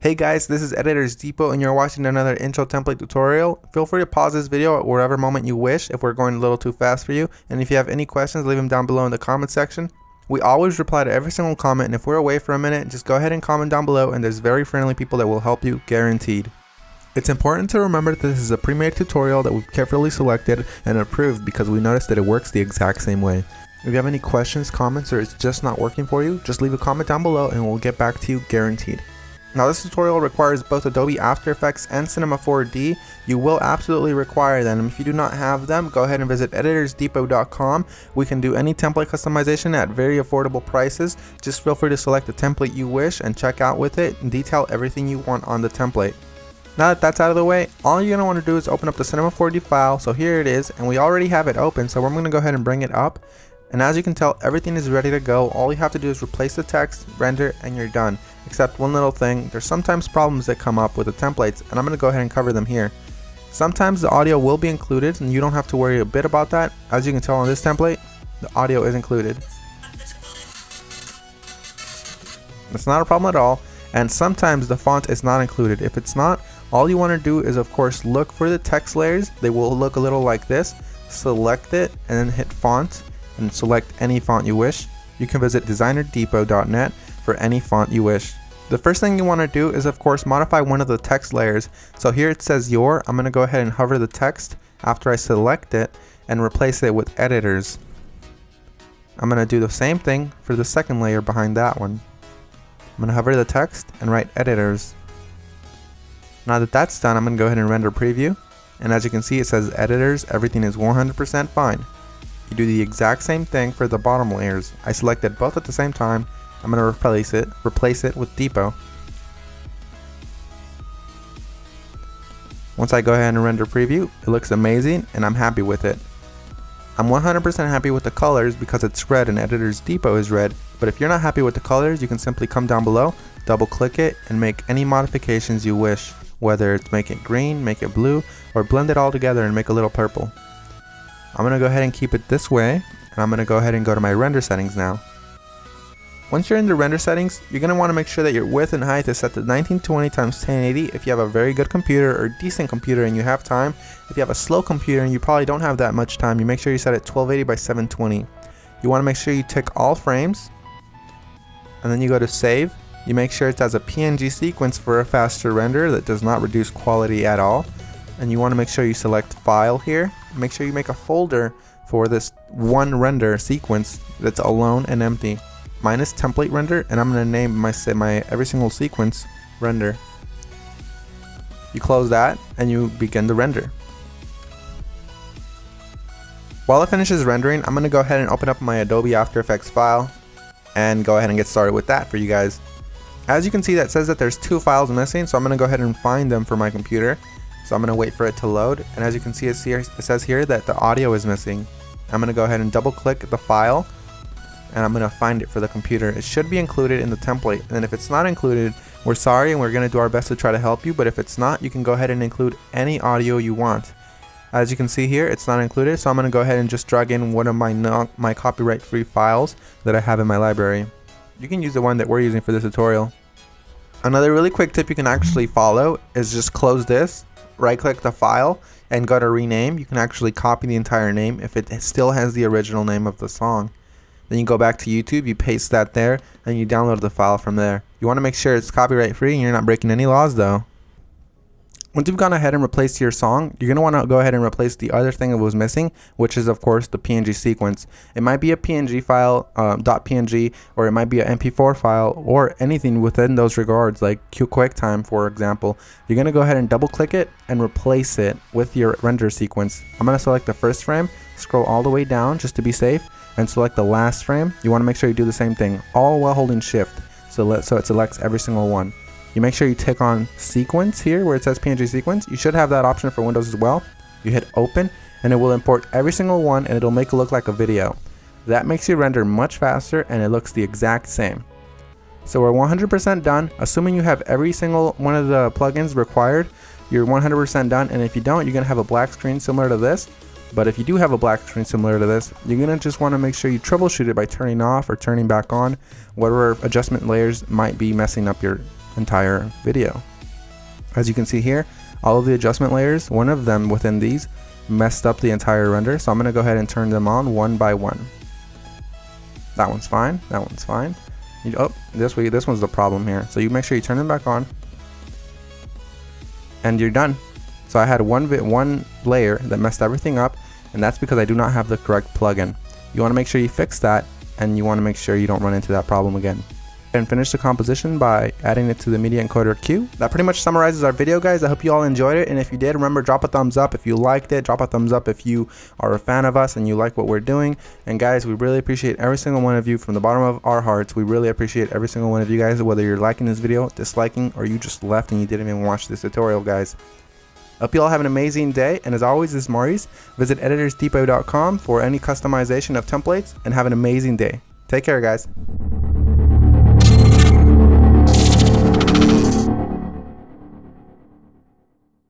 Hey guys, this is Editors Depot and you're watching another intro template tutorial. Feel free to pause this video at whatever moment you wish if we're going a little too fast for you. And if you have any questions, leave them down below in the comment section. We always reply to every single comment, and if we're away for a minute, just go ahead and comment down below and there's very friendly people that will help you, guaranteed. It's important to remember that this is a pre-made tutorial that we've carefully selected and approved because we noticed that it works the exact same way. If you have any questions, comments, or it's just not working for you, just leave a comment down below and we'll get back to you, guaranteed. Now this tutorial requires both Adobe After Effects and Cinema 4D. You will absolutely require them. If you do not have them, go ahead and visit EditorsDepot.com. We can do any template customization at very affordable prices. Just feel free to select the template you wish and check out with it and detail everything you want on the template. Now that that's out of the way, all you're going to want to do is open up the Cinema 4D file. So here it is, and we already have it open, so we're going to go ahead and bring it up. And as you can tell, everything is ready to go. All you have to do is replace the text, render, and you're done. Except one little thing, there's sometimes problems that come up with the templates, and I'm going to go ahead and cover them here. Sometimes the audio will be included, and you don't have to worry a bit about that. As you can tell on this template, the audio is included. It's not a problem at all, and sometimes the font is not included. If it's not, all you want to do is of course look for the text layers. They will look a little like this. Select it, and then hit font, and select any font you wish. You can visit designerdepot.net for any font you wish. The first thing you want to do is of course modify one of the text layers. So here it says your. I'm going to go ahead and hover the text after I select it and replace it with editors. I'm going to do the same thing for the second layer behind that one. I'm going to hover the text and write editors. Now that that's done, I'm going to go ahead and render preview. And as you can see, it says editors, everything is 100% fine. You do the exact same thing for the bottom layers. I selected both at the same time. I'm going to replace it with Depot. Once I go ahead and render preview, it looks amazing and I'm happy with it. I'm 100% happy with the colors because it's red and Editors Depot is red, but if you're not happy with the colors, you can simply come down below, double click it, and make any modifications you wish, whether it's make it green, make it blue, or blend it all together and make a little purple. I'm going to go ahead and keep it this way, and I'm going to go ahead and go to my render settings now. Once you're in the render settings, you're going to want to make sure that your width and height is set to 1920 x 1080 if you have a very good computer or decent computer and you have time. If you have a slow computer and you probably don't have that much time, you make sure you set it 1280 by 720. You want to make sure you tick all frames, and then you go to save. You make sure it's as a PNG sequence for a faster render that does not reduce quality at all. And you want to make sure you select file here. Make sure you make a folder for this one render sequence that's alone and empty. Mine is template render, and I'm going to name my every single sequence render. You close that and you begin the render. While it finishes rendering, I'm going to go ahead and open up my Adobe After Effects file and go ahead and get started with that for you guys. As you can see, that says that there's two files missing, so I'm going to go ahead and find them for my computer. So I'm going to wait for it to load, and as you can see, it says here that the audio is missing. I'm going to go ahead and double click the file, and I'm going to find it for the computer. It should be included in the template, and if it's not included, we're sorry and we're going to do our best to try to help you, but if it's not, you can go ahead and include any audio you want. As you can see here, it's not included, so I'm going to go ahead and just drag in one of my copyright-free files that I have in my library. You can use the one that we're using for this tutorial. Another really quick tip you can actually follow is just close this, right click the file, and go to rename. You can actually copy the entire name if it still has the original name of the song. Then you go back to YouTube, you paste that there, and you download the file from there. You want to make sure it's copyright free and you're not breaking any laws though. Once you've gone ahead and replaced your song, you're going to want to go ahead and replace the other thing that was missing, which is of course the PNG sequence. It might be a PNG file, .png, or it might be an MP4 file, or anything within those regards, like QuickTime for example. You're going to go ahead and double click it and replace it with your render sequence. I'm going to select the first frame, scroll all the way down just to be safe, and select the last frame. You want to make sure you do the same thing, all while holding shift, so it selects every single one. You make sure you tick on sequence here where it says PNG sequence. You should have that option for Windows as well. You hit open and it will import every single one and it'll make it look like a video. That makes your render much faster and it looks the exact same. So we're 100% done. Assuming you have every single one of the plugins required, you're 100% done, and if you don't, you're going to have a black screen similar to this. But if you do have a black screen similar to this, you're gonna just want to make sure you troubleshoot it by turning off or turning back on whatever adjustment layers might be messing up your entire video. As you can see here, all of the adjustment layers, one of them within these messed up the entire render, so I'm gonna go ahead and turn them on one by one. That one's fine, that one's fine. Oh, this one's the problem here. So you make sure you turn them back on and you're done. So I had one layer that messed everything up, and that's because I do not have the correct plugin. You want to make sure you fix that, and you want to make sure you don't run into that problem again. And finish the composition by adding it to the media encoder queue. That pretty much summarizes our video, guys. I hope you all enjoyed it, and if you did, remember, drop a thumbs up if you liked it. Drop a thumbs up if you are a fan of us and you like what we're doing. And guys, we really appreciate every single one of you from the bottom of our hearts. We really appreciate every single one of you guys, whether you're liking this video, disliking, or you just left and you didn't even watch this tutorial, guys. Hope you all have an amazing day, and as always, this is Maurice. Visit EditorsDepot.com for any customization of templates, and have an amazing day. Take care, guys.